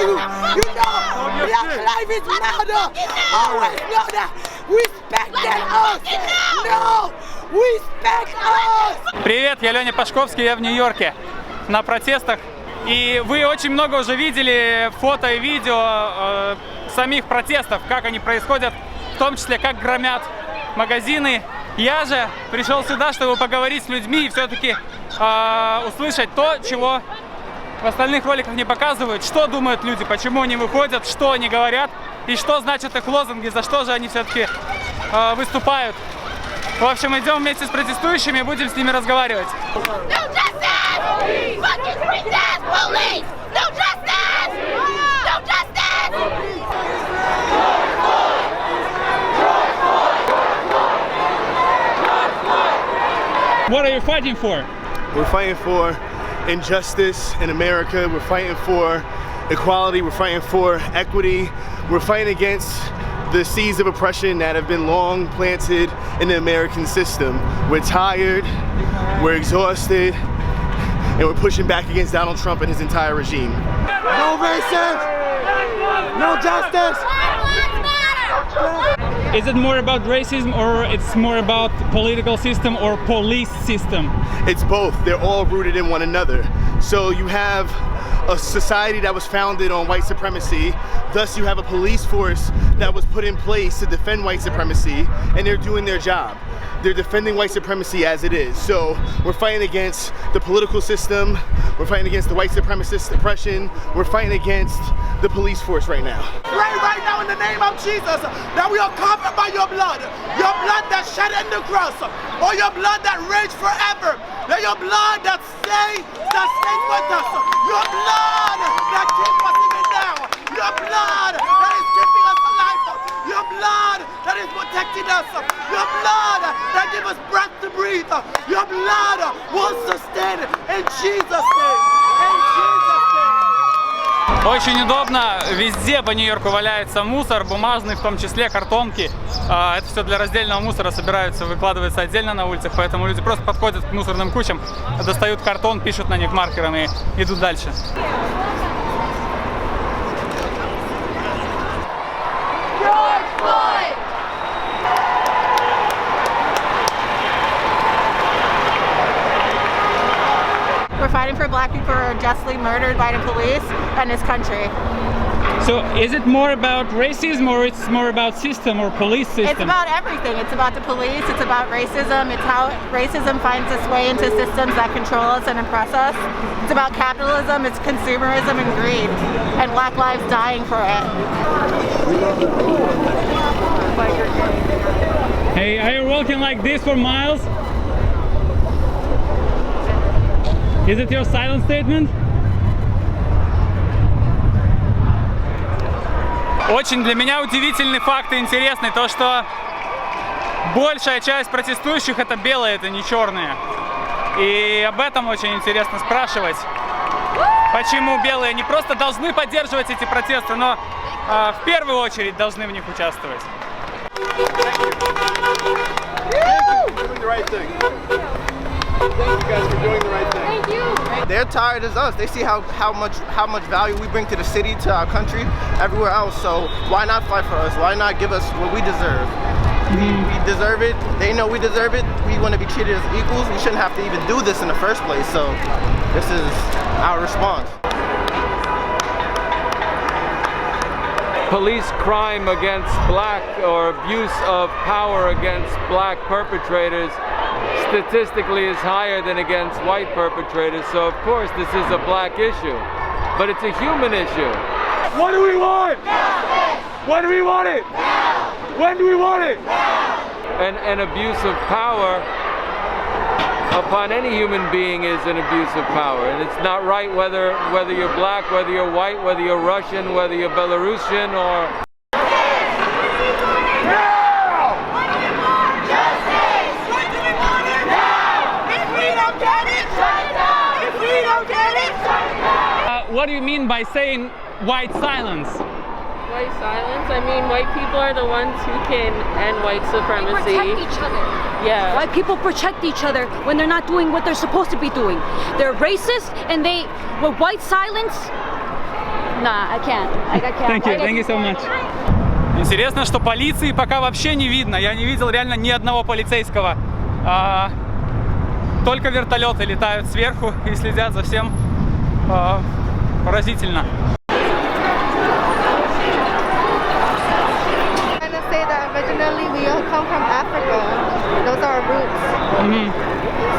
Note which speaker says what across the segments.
Speaker 1: you. You know, Black Lives Matter. Always know that. Respect us. No, respect us.
Speaker 2: Привет, я Леня Пашковский, я в Нью-Йорке на протестах. И вы очень много уже видели фото и видео самих протестов, как они происходят, в том числе, как громят магазины. Я же пришел сюда, чтобы поговорить с людьми и все-таки услышать то, чего в остальных роликах не показывают, что думают люди, почему они выходят, что они говорят и что значат их лозунги, за что же они все-таки выступают. В общем, идем вместе с протестующими и будем с ними разговаривать. What are you fighting for?
Speaker 3: We're fighting for injustice in America. We're fighting for equality. We're fighting for equity. We're fighting against the seeds of oppression that have been long planted in the American system. We're tired, we're exhausted, and we're pushing back against Donald Trump and his entire regime.
Speaker 1: No racism. No justice.
Speaker 2: Is it more about racism or it's more about political system or police system?
Speaker 3: It's both. They're all rooted in one another. So you have a society that was founded on white supremacy. Thus you have a police force that was put in place to defend white supremacy, and they're doing their job. They're defending white supremacy as it is. So we're fighting against the political system, we're fighting against the white supremacist oppression, we're fighting against the police force right now.
Speaker 1: Pray right now in the name of Jesus that we are covered by your blood that shed on the cross, or your blood that reigns forever, that your blood that stays with us, your blood that keeps us even now, your blood that is keeping us alive, your blood that is protecting us, your blood that gives us breath to breathe, your blood will sustain in Jesus' name, in Jesus' name.
Speaker 2: Очень удобно, везде по Нью-Йорку валяется мусор, бумажный, в том числе картонки. Это все для раздельного мусора собираются, выкладывается отдельно на улицах, поэтому люди просто подходят к мусорным кучам, достают картон, пишут на них маркером и идут дальше.
Speaker 4: We're fighting for black people who are justly murdered by the police and this country.
Speaker 2: So is it more about racism or it's more about system or police system?
Speaker 4: It's about everything. It's about the police, it's about racism, it's how racism finds its way into systems that control us and oppress us. It's about capitalism, it's consumerism and greed, and black lives dying for it.
Speaker 2: Hey, are you walking like this for miles? Is it your silent statement? Очень для меня удивительный факт и интересный то, что большая часть протестующих это белые, это не черные. И об этом очень интересно спрашивать. Почему белые не просто должны поддерживать эти протесты, но в первую очередь должны в них участвовать.
Speaker 3: Thank you guys for doing the right thing.
Speaker 5: Thank you. They're tired as us. They see how much value we bring to the city, to our country, everywhere else. So why not fight for us? Why not give us what we deserve? We deserve it. They know we deserve it. We want to be treated as equals. We shouldn't have to even do this in the first place. So this is our response.
Speaker 6: Police crime against black or abuse of power against black perpetrators statistically is higher than against white perpetrators, so of course this is a black issue, but it's a human issue.
Speaker 1: What do we want? When do we want it? When do we want it?
Speaker 6: And abuse of power upon any human being is an abuse of power, and it's not right whether you're black, whether you're white, whether you're Russian, whether you're Belarusian or
Speaker 2: What do you mean by saying white silence?
Speaker 7: White silence? I mean, white people are the ones who can end white supremacy.
Speaker 8: They protect each other.
Speaker 7: Yeah.
Speaker 8: White people protect each other when they're not doing what they're supposed to be doing. They're racist, and with white silence, Nah, I can't. I can't.
Speaker 2: Thank you so much. Интересно, что полиции пока вообще не видно. Я не видел реально ни одного полицейского. Только вертолеты летают сверху и следят за всем. Поразительно.
Speaker 4: Originally, we all come from Africa. Those are our roots.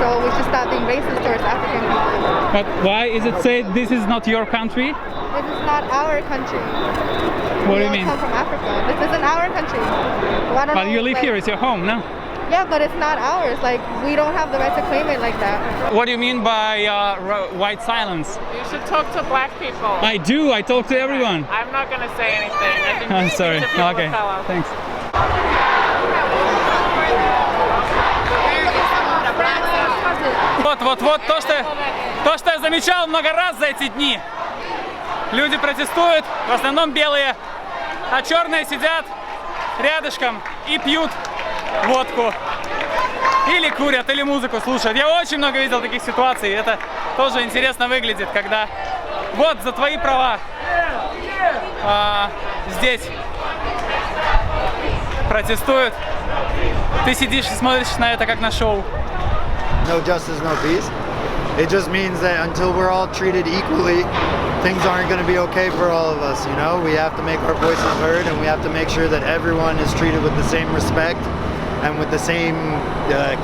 Speaker 4: So we should stop being racist towards African people.
Speaker 2: But why is it said this is not your country?
Speaker 4: This is not our country.
Speaker 2: What do you mean?
Speaker 4: We all come from Africa. This isn't our country. Well,
Speaker 2: But you live here, it's your home, no?
Speaker 4: Yeah, but it's not ours. Like, we don't have the right to claim it like that.
Speaker 2: What do you mean by white silence?
Speaker 7: You should talk to black people.
Speaker 2: I do, I talk to everyone.
Speaker 7: I'm not going to say anything. I think
Speaker 2: I'm
Speaker 7: you
Speaker 2: sorry.
Speaker 7: speak to people
Speaker 2: Okay,
Speaker 7: of color.
Speaker 2: thanks. Вот то, что я замечал много раз за эти дни. Люди протестуют, в основном белые, а черные сидят рядышком и пьют водку. Или курят, или музыку слушают. Я очень много видел таких ситуаций. Это тоже интересно выглядит, когда вот за твои права здесь протестуют. Ты сидишь и смотришь на это как на шоу.
Speaker 9: No justice, no peace. It just means that until we're all treated equally, things aren't going to be okay for all of us, you know? We have to make our voices heard, and we have to make sure that everyone is treated with the same respect and with the same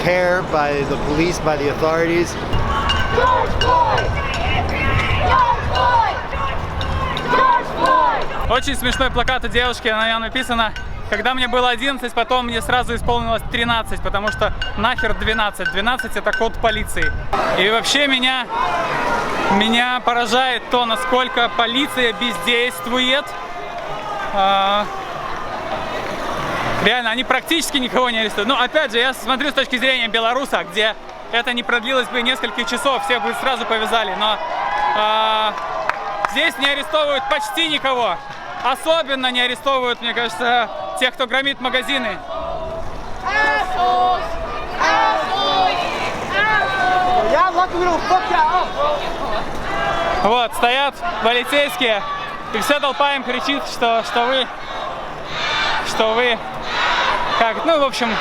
Speaker 9: care by the police, by the authorities.
Speaker 2: Очень смешной плакат у девушки, на нем написано: когда мне было 11, потом мне сразу исполнилось 13, потому что нахер 12. 12 это код полиции. И вообще меня поражает то, насколько полиция бездействует. Реально, они практически никого не арестуют. Ну, опять же, я смотрю с точки зрения белоруса, где это не продлилось бы несколько часов, всех бы сразу повязали. Но здесь не арестовывают почти никого. Особенно не арестовывают, мне кажется, тех, кто громит магазины. Вот, стоят полицейские, и вся толпа им кричит, что вы, как, ну, в общем,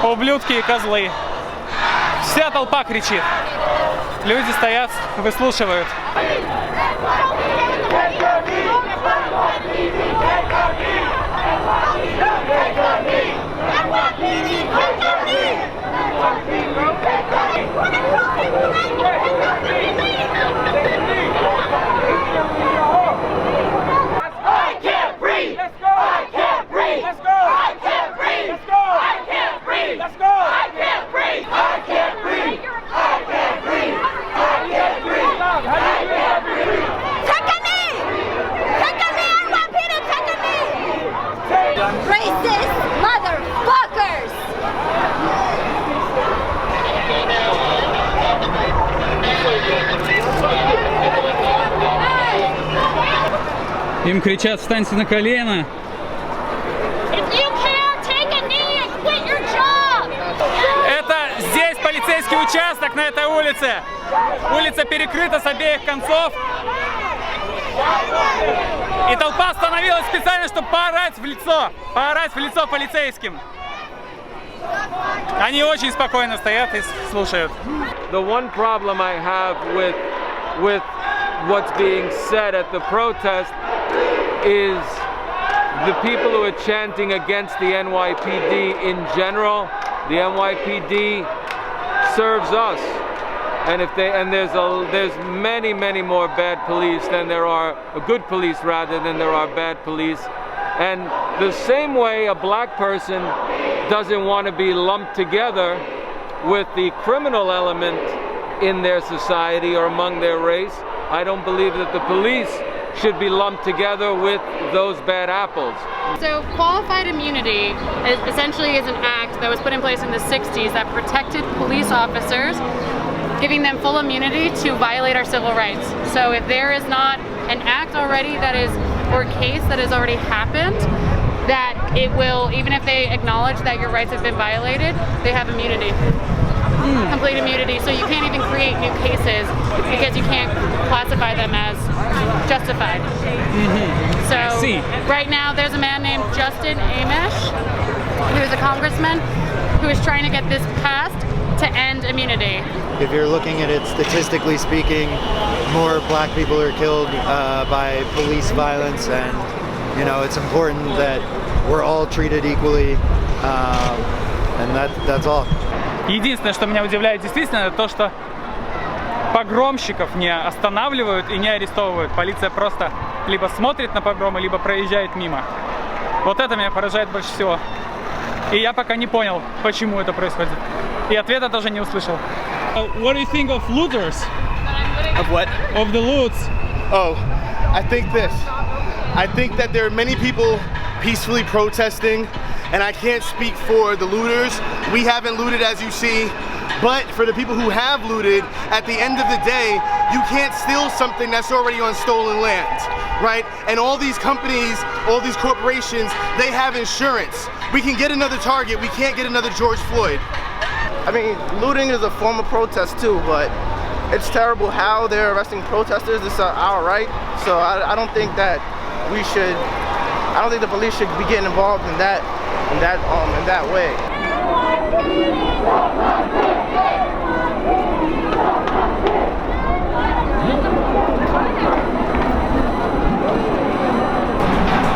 Speaker 2: ублюдки и козлы. Вся толпа кричит. Люди стоят, выслушивают.
Speaker 8: Racist motherfuckers!
Speaker 2: Им кричат: встаньте на колено. Это здесь полицейский участок на этой улице. Улица перекрыта с обеих концов. И толпа остановилась специально, чтобы поорать в лицо полицейским. Они очень спокойно стоят и слушают.
Speaker 6: The one problem I have with what's being said at the protest is the people who are chanting against the NYPD in general. The NYPD serves us. And there's many more bad police than there are good police rather than there are bad police. And the same way a black person doesn't want to be lumped together with the criminal element in their society or among their race, I don't believe that the police should be lumped together with those bad apples.
Speaker 10: So qualified immunity essentially is an act that was put in place in the 60s that protected police officers, giving them full immunity to violate our civil rights. So if there is not an act already that is, or case that has already happened, that it will, even if they acknowledge that your rights have been violated, they have immunity. Complete immunity. So you can't even create create new cases because you can't classify them as justified. So right now there's a man named Justin Amash, who is a congressman, who is trying to get this passed to end immunity.
Speaker 9: If you're looking at it statistically speaking, more black people are killed by police violence, and you know, it's important that we're all treated equally, and that's all.
Speaker 2: Единственное, что меня удивляет действительно, это то, что погромщиков не останавливают и не арестовывают. Полиция просто либо смотрит на погромы, либо проезжает мимо. Вот это меня поражает больше всего. И я пока не понял, почему это происходит. И ответа тоже не услышал. What do you think of looters?
Speaker 3: Of what?
Speaker 2: Of the loots.
Speaker 3: Oh, I think this. I think that there are many people peacefully protesting, and I can't speak for the looters. We haven't looted, as you see, but for the people who have looted, at the end of the day, you can't steal something that's already on stolen land, right? And all these companies, all these corporations, they have insurance. We can get another Target, we can't get another George Floyd.
Speaker 5: I mean, looting is a form of protest too, but it's terrible how they're arresting protesters. It's our right, so I don't think that we should. I don't think the police should be getting involved in that way.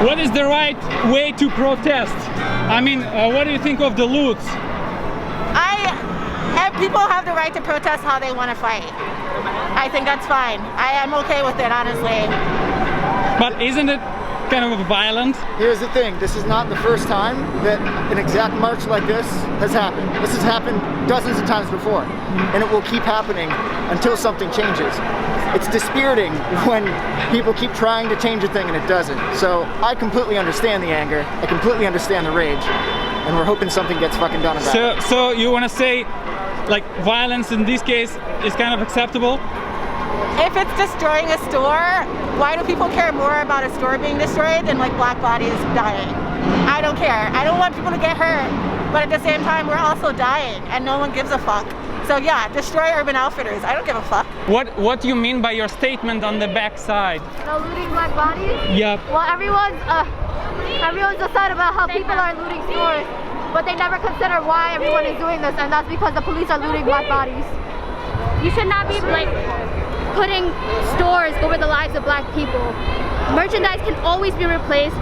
Speaker 2: What is the right way to protest? I mean, what do you think of the loots?
Speaker 4: People have the right to protest how they want to fight. I think that's fine. I am okay with it, honestly.
Speaker 2: But isn't it kind of violent?
Speaker 11: Here's the thing, this is not the first time that an exact march like this has happened. This has happened dozens of times before, and it will keep happening until something changes. It's dispiriting when people keep trying to change a thing and it doesn't. So I completely understand the anger, I completely understand the rage, and we're hoping something gets fucking done about it.
Speaker 2: So you want to say, like, violence in this case is kind of acceptable?
Speaker 4: If it's destroying a store, why do people care more about a store being destroyed than like black bodies dying? I don't care. I don't want people to get hurt, but at the same time we're also dying and no one gives a fuck. So yeah, destroy Urban Outfitters. I don't give a fuck.
Speaker 2: What do you mean by your statement on the back side?
Speaker 8: No looting black bodies?
Speaker 2: Yep.
Speaker 8: Well, everyone's upset about how people are looting stores, but they never consider why everyone is doing this, and that's because the police are looting black bodies. You should not be like putting stores over the lives of black people. Merchandise can always be replaced.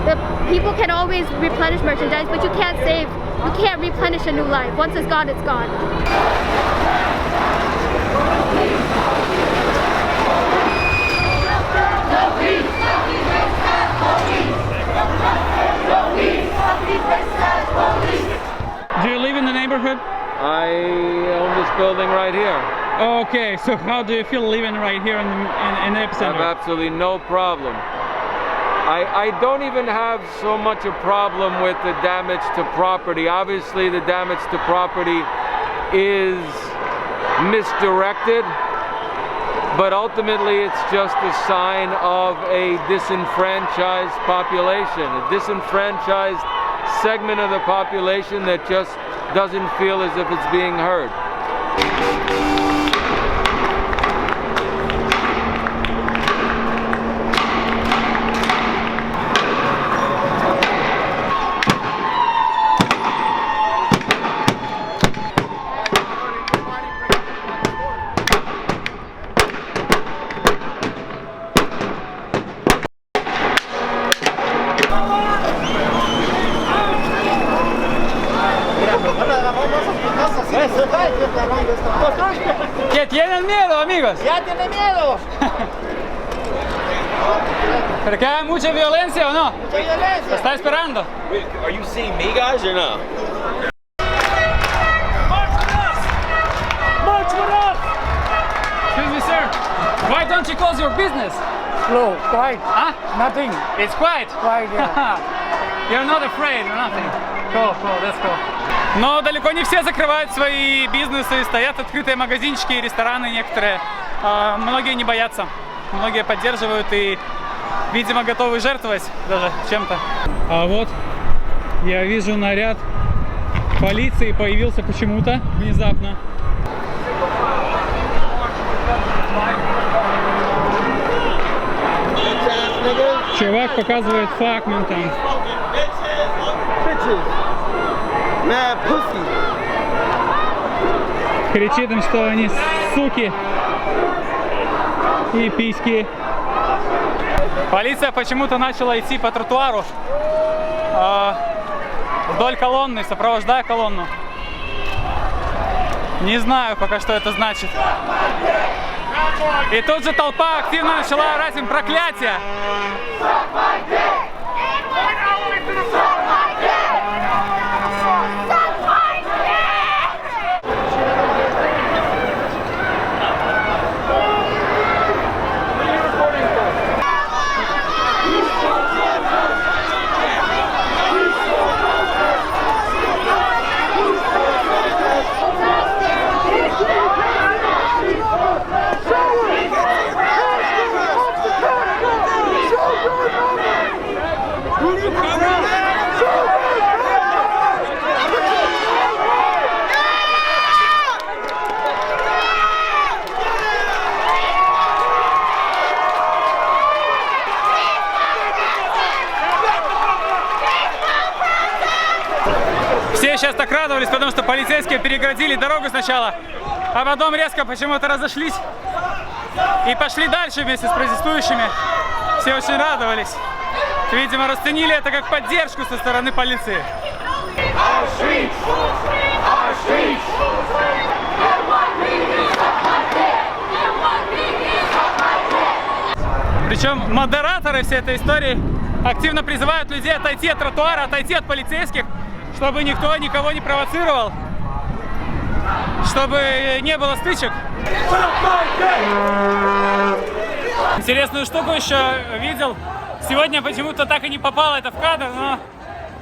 Speaker 8: The people can always replenish merchandise, but you can't replenish a new life. Once it's gone, it's gone.
Speaker 2: Do you live in the neighborhood?
Speaker 6: I own this building right here.
Speaker 2: Okay, so how do you feel living right here in the epicenter?
Speaker 6: I have absolutely no problem. I don't even have so much a problem with the damage to property. Obviously, the damage to property is misdirected, but ultimately it's just a sign of a disenfranchised population, a disenfranchised segment of the population that just doesn't feel as if it's being heard.
Speaker 2: ¿Qué tienen miedo, amigos?
Speaker 11: ¡Ya tiene miedo!
Speaker 2: ¿Pero que hay mucha violencia o no?
Speaker 11: ¡Mucha violencia!
Speaker 2: ¿Está esperando?
Speaker 12: Are you seeing me, guys, or no?
Speaker 2: March with us! Excuse me, sir. Why don't you close your business?
Speaker 11: Slow, quiet.
Speaker 2: Huh?
Speaker 11: Nothing.
Speaker 2: It's quiet.
Speaker 11: Quiet, yeah.
Speaker 2: You're not afraid or nothing. Cool, that's cool. Но далеко не все закрывают свои бизнесы, стоят открытые магазинчики и рестораны некоторые. Многие не боятся, многие поддерживают и, видимо, готовы жертвовать даже чем-то. А вот я вижу наряд полиции появился почему-то внезапно. Чувак показывает факт ментам. Кричит им, что они суки и письки. Полиция почему-то начала идти по тротуару вдоль колонны, сопровождая колонну. Не знаю пока, что это значит. И тут же толпа активно начала орать им проклятие. Все сейчас так радовались, потому что полицейские переградили дорогу сначала, а потом резко почему-то разошлись и пошли дальше вместе с протестующими. Все очень радовались. Видимо, расценили это как поддержку со стороны полиции. Причем модераторы всей этой истории активно призывают людей отойти от тротуара, отойти от полицейских, чтобы никто никого не провоцировал, чтобы не было стычек. Интересную штуку еще видел. Сегодня почему-то так и не попало это в кадр, но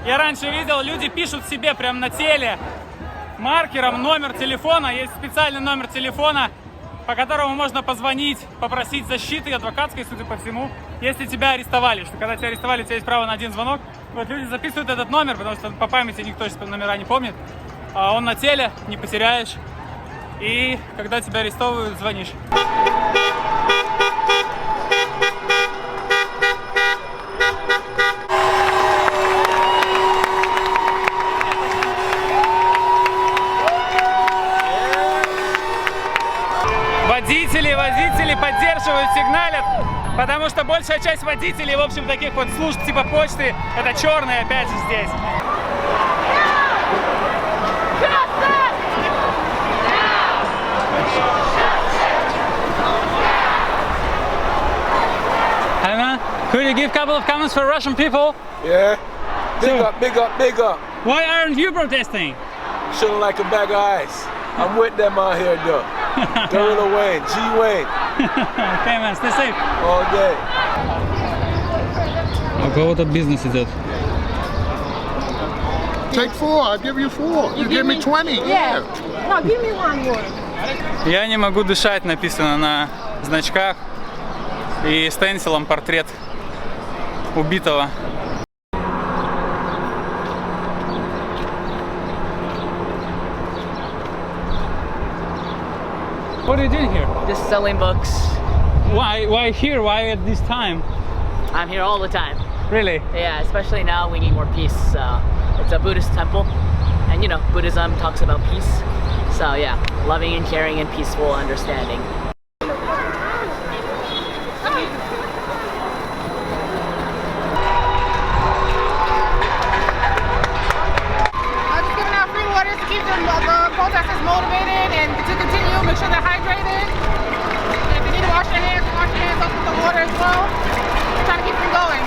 Speaker 2: я раньше видел, люди пишут себе прямо на теле маркером номер телефона. Есть специальный номер телефона, по которому можно позвонить, попросить защиты адвокатской, судя по всему, если тебя арестовали. Что когда тебя арестовали, у тебя есть право на один звонок. Вот люди записывают этот номер, потому что по памяти никто сейчас номера не помнит. А он на теле, не потеряешь. И когда тебя арестовывают, звонишь. Водители поддерживают, сигналят, потому что большая часть водителей, в общем, таких вот служб типа почты, это черные опять же здесь. Hey man, could you give a couple of comments for Russian people?
Speaker 13: Yeah. Big up, big up, big up.
Speaker 2: Why aren't you protesting?
Speaker 13: Shouldn't like a bag of ice. I'm with them out here though. Gorilla Wayne, G Wayne.
Speaker 2: Okay man, stay safe.
Speaker 13: All day.
Speaker 2: У кого тут бизнес идет?
Speaker 14: Take 4, I'll give you 4. You give me 20.
Speaker 4: Yeah. No, give me one more.
Speaker 2: Я не могу дышать, написано на значках. И стенсилом портрет убитого. What are you doing here?
Speaker 15: Just selling books.
Speaker 2: Why here? Why at this time?
Speaker 15: I'm here all the time.
Speaker 2: Really?
Speaker 15: Yeah, especially now we need more peace. It's a Buddhist temple, and you know, Buddhism talks about peace. So yeah, loving and caring and peaceful understanding.
Speaker 16: Protesters motivated and to continue, make sure they're hydrated. And if they need to wash their hands up with the water as well. We're trying to keep them going.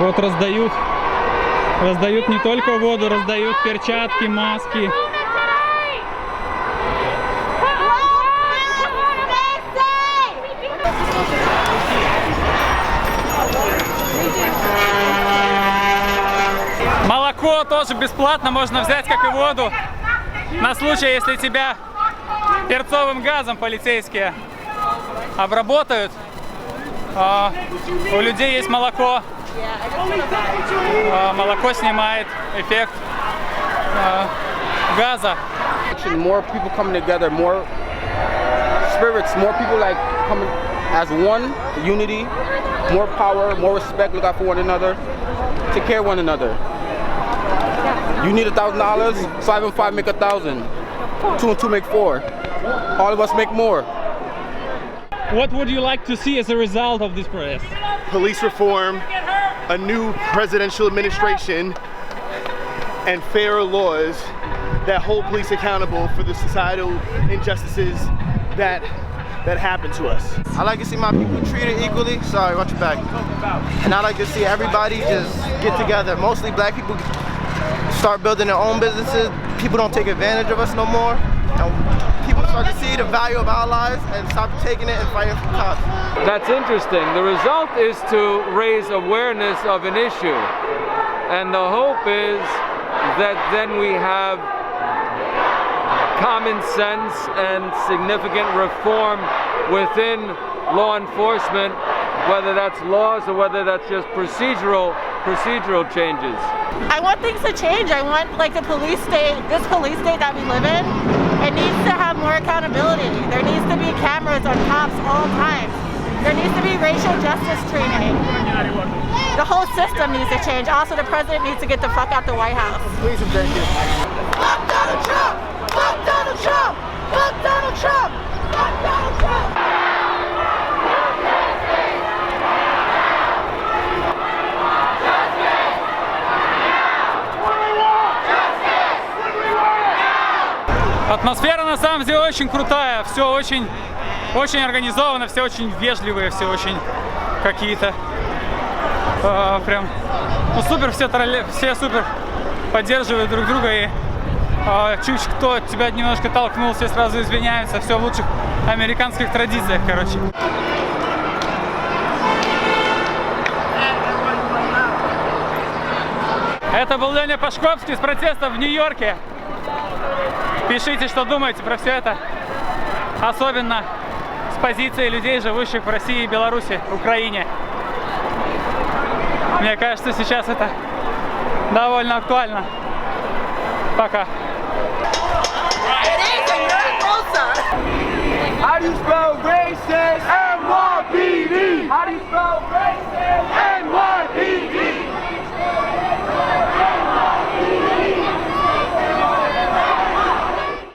Speaker 2: Вот раздают не только воду, раздают перчатки, маски. Молоко тоже бесплатно можно взять, как и воду, на случай, если тебя перцовым газом полицейские обработают. У людей есть молоко. Молоко снимает эффект газа.
Speaker 5: More people coming together, more spirits, more people like coming as one, unity, more power, more respect, look out for one another, take care of one another. You need $1,000, 5 and 5 make 1,000, 2 and 2 make 4. All of us make more.
Speaker 2: What would you like to see as a result of this protest?
Speaker 3: Police reform, a new presidential administration, and fairer laws that hold police accountable for the societal injustices that happen to us.
Speaker 5: I like to see my people treated equally. Sorry, watch your back. And I like to see everybody just get together. Mostly black people start building their own businesses. People don't take advantage of us no more. And people start to see the value of our lives and stop taking it and fighting for cops.
Speaker 6: That's interesting. The result is to raise awareness of an issue. And the hope is that then we have common sense and significant reform within law enforcement, whether that's laws or whether that's just procedural changes.
Speaker 4: I want things to change. I want like the police state, this police state that we live in, it needs to have more accountability. There needs to be cameras on cops all times. There needs to be racial justice training. The whole system needs to change. Also, the president needs to get the fuck out the White House.
Speaker 11: Please and thank you.
Speaker 1: Fuck Donald Trump! Fuck Donald Trump! Fuck Donald Trump! Fuck Donald Trump!
Speaker 2: Атмосфера на самом деле очень крутая, все очень организовано, все очень вежливые, все очень какие-то прям супер, все супер поддерживают друг друга, и чуть кто тебя немножко толкнул, все сразу извиняются, все в лучших американских традициях, короче. Это был Леня Пашковский с протестов в Нью-Йорке. Пишите, что думаете про все это, особенно с позиции людей, живущих в России, Беларуси, Украине. Мне кажется, сейчас это довольно актуально. Пока.
Speaker 1: How do you spell racist? M-R-B-D. How do you spell racist?